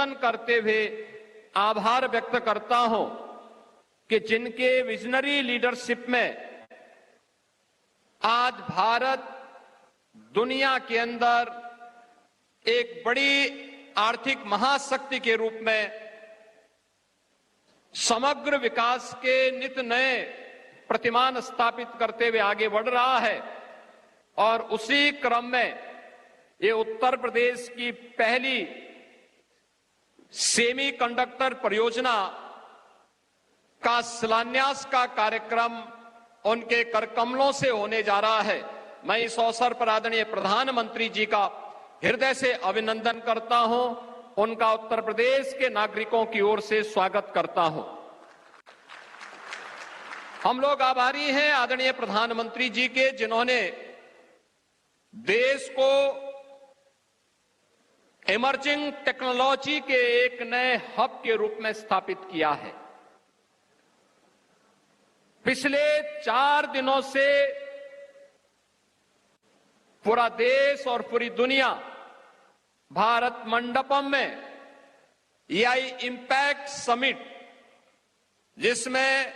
अभिनंदन करते हुए आभार व्यक्त करता हूं कि जिनके विजनरी लीडरशिप में आज भारत दुनिया के अंदर एक बड़ी आर्थिक महाशक्ति के रूप में समग्र विकास के नित नए प्रतिमान स्थापित करते हुए आगे बढ़ रहा है। और उसी क्रम में ये उत्तर प्रदेश की पहली सेमीकंडक्टर परियोजना का शिलान्यास का कार्यक्रम उनके करकमलों से होने जा रहा है। मैं इस अवसर पर आदरणीय प्रधानमंत्री जी का हृदय से अभिनंदन करता हूं, उनका उत्तर प्रदेश के नागरिकों की ओर से स्वागत करता हूं। हम लोग आभारी हैं आदरणीय प्रधानमंत्री जी के, जिन्होंने देश को इमर्जिंग टेक्नोलॉजी के एक नए हब के रूप में स्थापित किया है। पिछले 4 दिनों से पूरा देश और पूरी दुनिया भारत मंडपम में एआई इंपैक्ट समिट, जिसमें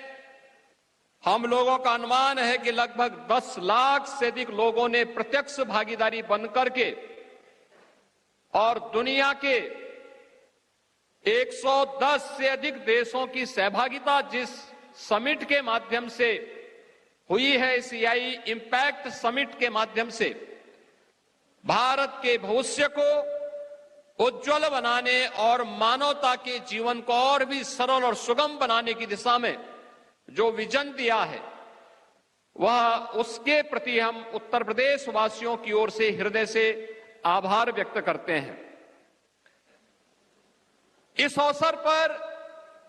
हम लोगों का अनुमान है कि लगभग 10 लाख से अधिक लोगों ने प्रत्यक्ष भागीदारी बनकर के और दुनिया के 110 से अधिक देशों की सहभागिता जिस समिट के माध्यम से हुई है, इस एआई इंपैक्ट समिट के माध्यम से भारत के भविष्य को उज्जवल बनाने और मानवता के जीवन को और भी सरल और सुगम बनाने की दिशा में जो विजन दिया है, वह उसके प्रति हम उत्तर प्रदेश वासियों की ओर से हृदय से आभार व्यक्त करते हैं। इस अवसर पर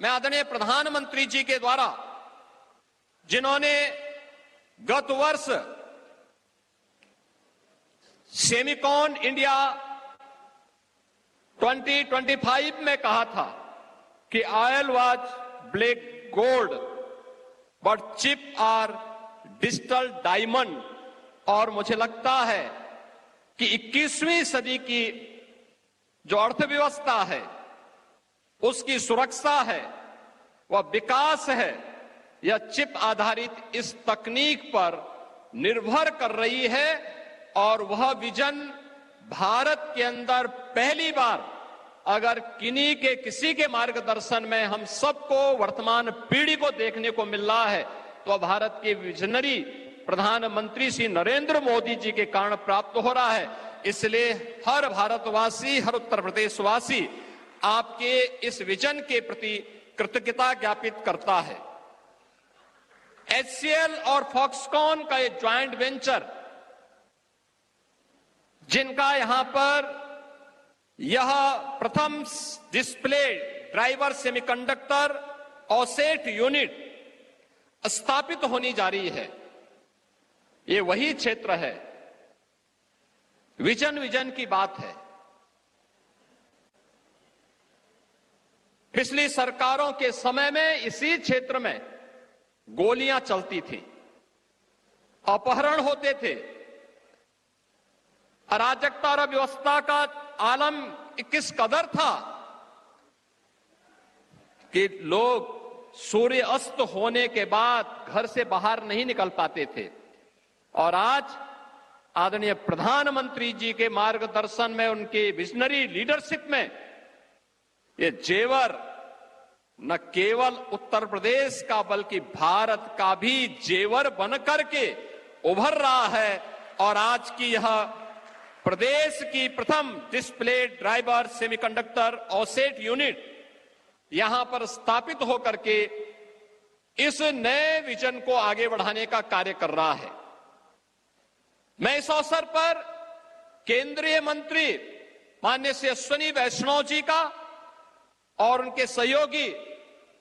मैं आदरणीय प्रधानमंत्री जी के द्वारा, जिन्होंने गत वर्ष सेमिकॉन इंडिया 2025 में कहा था कि oil was black gold but chip are digital diamond, और मुझे लगता है कि 21वीं सदी की जो अर्थव्यवस्था है, उसकी सुरक्षा है, वह विकास है, यह चिप आधारित इस तकनीक पर निर्भर कर रही है। और वह विजन भारत के अंदर पहली बार अगर किन्हीं के किसी के मार्गदर्शन में हम सबको वर्तमान पीढ़ी को देखने को मिल रहा है, तो भारत के विजनरी प्रधानमंत्री श्री नरेंद्र मोदी जी के कारण प्राप्त हो रहा है। इसलिए हर भारतवासी, हर उत्तर प्रदेशवासी आपके इस विजन के प्रति कृतज्ञता ज्ञापित करता है। HCL और फॉक्सकॉन का ये ज्वाइंट वेंचर, जिनका यहां पर यह प्रथम डिस्प्ले ड्राइवर सेमीकंडक्टर ऑसेट यूनिट स्थापित होनी जा रही है, ये वही क्षेत्र है, विजन की बात है। पिछली सरकारों के समय में इसी क्षेत्र में गोलियां चलती थी, अपहरण होते थे, अराजकता और व्यवस्था का आलम किस कदर था कि लोग सूर्य अस्त होने के बाद घर से बाहर नहीं निकल पाते थे। और आज आदरणीय प्रधानमंत्री जी के मार्गदर्शन में, उनके विजनरी लीडरशिप में, ये जेवर न केवल उत्तर प्रदेश का बल्कि भारत का भी जेवर बनकर के उभर रहा है। और आज की यह प्रदेश की प्रथम डिस्प्ले ड्राइवर सेमीकंडक्टर ऑसेट यूनिट यहां पर स्थापित होकर के इस नए विजन को आगे बढ़ाने का कार्य कर रहा है। मैं इस अवसर पर केंद्रीय मंत्री माननीय श्री अश्विनी वैष्णव जी का और उनके सहयोगी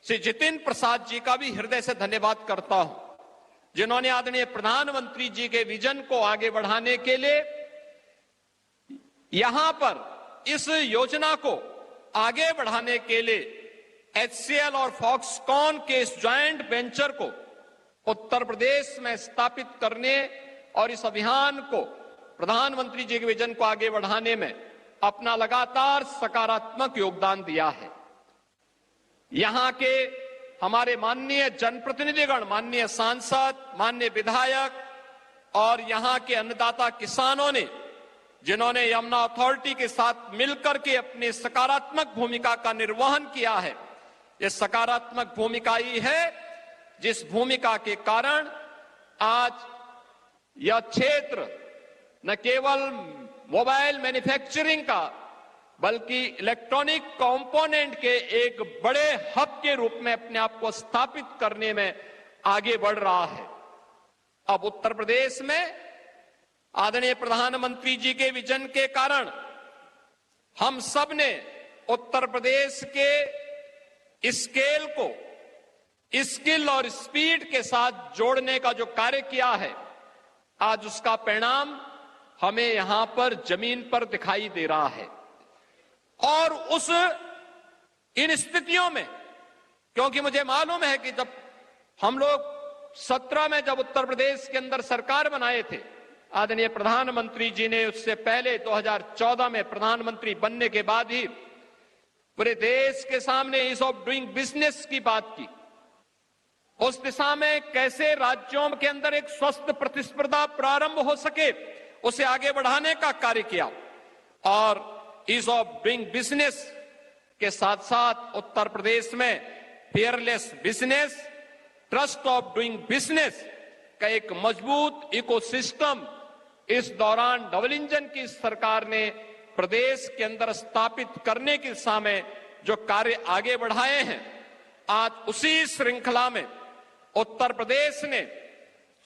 श्री जितिन प्रसाद जी का भी हृदय से धन्यवाद करता हूं, जिन्होंने आदरणीय प्रधानमंत्री जी के विजन को आगे बढ़ाने के लिए यहां पर इस योजना को आगे बढ़ाने के लिए HCL और फॉक्सकॉन के इस ज्वाइंट वेंचर को उत्तर प्रदेश में स्थापित करने और इस अभियान को, प्रधानमंत्री जी के विजन को आगे बढ़ाने में अपना लगातार सकारात्मक योगदान दिया है। यहां के हमारे माननीय जनप्रतिनिधिगण, माननीय सांसद, माननीय विधायक और यहां के अन्नदाता किसानों ने, जिन्होंने यमुना अथॉरिटी के साथ मिलकर के अपनी सकारात्मक भूमिका का निर्वहन किया है, ये सकारात्मक भूमिका ही है जिस भूमिका के कारण आज यह क्षेत्र न केवल मोबाइल मैन्युफैक्चरिंग का बल्कि इलेक्ट्रॉनिक कंपोनेंट के एक बड़े हब के रूप में अपने आप को स्थापित करने में आगे बढ़ रहा है। अब उत्तर प्रदेश में आदरणीय प्रधानमंत्री जी के विजन के कारण हम सब ने उत्तर प्रदेश के स्केल को स्किल और स्पीड के साथ जोड़ने का जो कार्य किया है, आज उसका परिणाम हमें यहां पर जमीन पर दिखाई दे रहा है। और इन स्थितियों में, क्योंकि मुझे मालूम है कि जब हम लोग 17 में जब उत्तर प्रदेश के अंदर सरकार बनाए थे, आदरणीय प्रधानमंत्री जी ने उससे पहले 2014 में प्रधानमंत्री बनने के बाद ही पूरे देश के सामने ईज ऑफ डूइंग बिजनेस की बात की। उस दिशा में कैसे राज्यों के अंदर एक स्वस्थ प्रतिस्पर्धा प्रारंभ हो सके, उसे आगे बढ़ाने का कार्य किया। और ईज ऑफ डूइंग बिजनेस के साथ साथ उत्तर प्रदेश में fearless business, trust of doing business का एक मजबूत इकोसिस्टम इस दौरान डबल इंजन की सरकार ने प्रदेश के अंदर स्थापित करने की दिशा में जो कार्य आगे बढ़ाए हैं, आज उसी श्रृंखला में उत्तर प्रदेश ने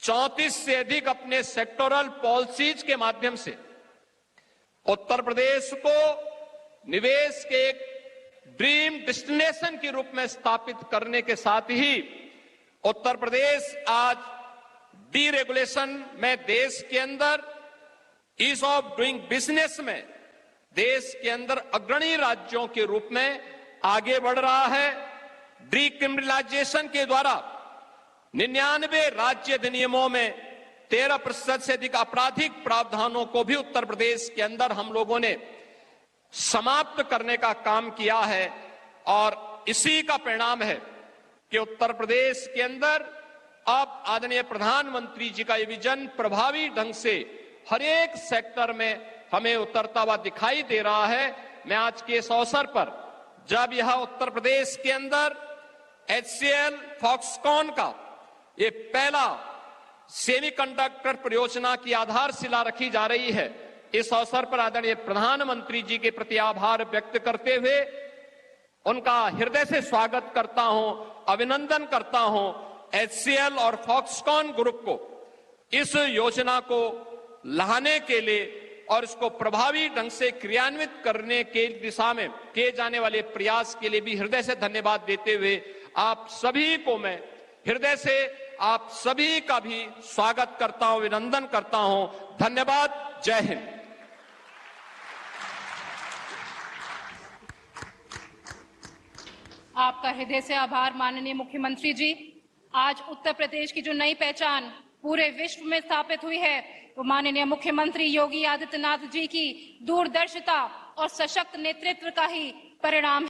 34 से अधिक अपने सेक्टोरल पॉलिसीज के माध्यम से उत्तर प्रदेश को निवेश के एक ड्रीम डेस्टिनेशन के रूप में स्थापित करने के साथ ही उत्तर प्रदेश आज डीरेगुलेशन में देश के अंदर, ईज ऑफ डूइंग बिजनेस में देश के अंदर अग्रणी राज्यों के रूप में आगे बढ़ रहा है। डीक्रिमिनलाइजेशन के द्वारा 99 राज्य अधिनियमों में 13% से अधिक आपराधिक प्रावधानों को भी उत्तर प्रदेश के अंदर हम लोगों ने समाप्त करने का काम किया है। और इसी का परिणाम है कि उत्तर प्रदेश के अंदर अब आदरणीय प्रधानमंत्री जी का ये विजन प्रभावी ढंग से हर एक सेक्टर में हमें उतरता हुआ दिखाई दे रहा है। मैं आज के इस अवसर पर जब यह उत्तर प्रदेश के अंदर HCL फॉक्सकॉन का ये पहला सेमीकंडक्टर परियोजना की आधारशिला रखी जा रही है, इस अवसर पर आदरणीय प्रधानमंत्री जी के प्रति आभार व्यक्त करते हुए उनका हृदय से स्वागत करता हूं, अभिनंदन करता हूं। HCL और फॉक्सकॉन ग्रुप को इस योजना को लाने के लिए और इसको प्रभावी ढंग से क्रियान्वित करने के दिशा में किए जाने वाले प्रयास के लिए भी हृदय से धन्यवाद देते हुए आप सभी को मैं हृदय से आप सभी का भी स्वागत करता हूं, अभिनंदन करता हूं। धन्यवाद। जय हिंद। आपका हृदय से आभार माननीय मुख्यमंत्री जी। आज उत्तर प्रदेश की जो नई पहचान पूरे विश्व में स्थापित हुई है, वो माननीय मुख्यमंत्री योगी आदित्यनाथ जी की दूरदर्शिता और सशक्त नेतृत्व का ही परिणाम है।